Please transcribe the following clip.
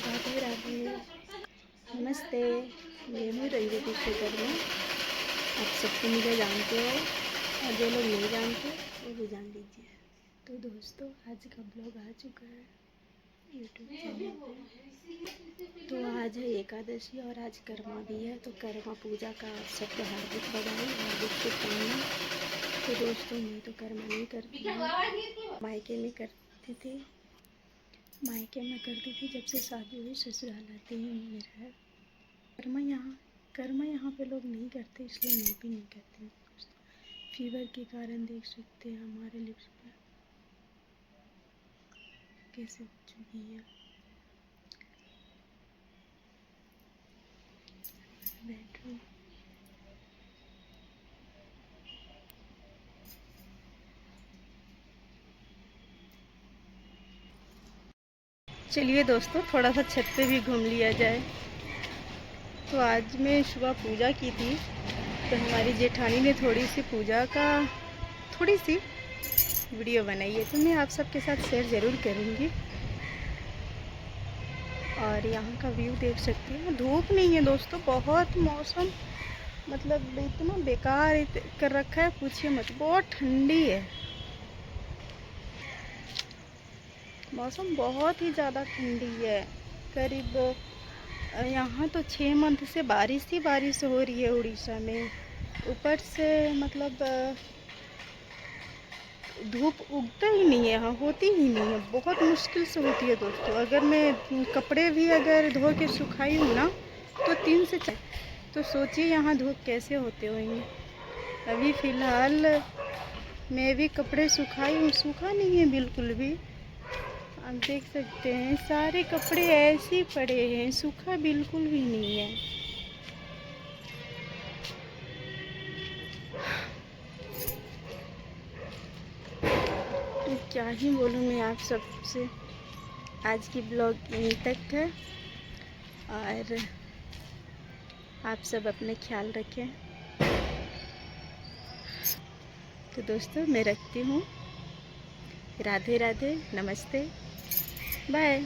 राधे राधे, नमस्ते। मैं हूँ रंजीती शेखर में। आप सबको मुझे जानते हो और जो लोग नहीं जानते वो भी जान लीजिए। तो दोस्तों, आज का ब्लॉग आ चुका है यूट्यूब चैनल पे। तो आज है एकादशी और आज कर्मा भी है, तो कर्मा पूजा का आप सबको हार्दिक बधाई, हार्दिक शुभकामनाएं। तो दोस्तों, मैं तो कर्मा नहीं करती हूँ, मायके में करती थी। मायके में करती थी, जब से शादी हुई ससुराल आते ही मेरा है कर्मा यहाँ पे लोग नहीं करते, इसलिए मैं भी नहीं करती हूँ। फीवर के कारण देख सकते हैं हमारे लिप्स पर कैसे हो चुकी है। बैठो। चलिए दोस्तों, थोड़ा सा छत पे भी घूम लिया जाए। तो आज मैं सुबह पूजा की थी, तो हमारी जेठानी ने थोड़ी सी पूजा का थोड़ी सी वीडियो बनाई है, तो मैं आप सबके साथ शेयर ज़रूर करूँगी। और यहाँ का व्यू देख सकते हैं। धूप नहीं है दोस्तों, बहुत मौसम मतलब इतना बेकार कर रखा है, पूछिए मत। बहुत ठंडी है, मौसम बहुत ही ज़्यादा ठंडी है। करीब यहाँ तो 6 मंथ से बारिश ही बारिश हो रही है उड़ीसा में। ऊपर से मतलब धूप उगता ही नहीं है, यहाँ होती ही नहीं है, बहुत मुश्किल से होती है दोस्तों। अगर मैं कपड़े भी अगर धो के सुखाई हूँ ना, तो 3 से 4, तो सोचिए यहाँ धूप कैसे होते होंगे। अभी फ़िलहाल मैं भी कपड़े सुखाई हूँ, सूखा नहीं है बिल्कुल भी। आप देख सकते हैं सारे कपड़े ऐसे ही पड़े हैं, सूखा बिल्कुल भी नहीं है। तो क्या ही बोलूँ मैं आप सबसे। आज की ब्लॉग यहीं तक है और आप सब अपने ख्याल रखें। तो दोस्तों, मैं रखती हूँ। राधे राधे, नमस्ते, बाय।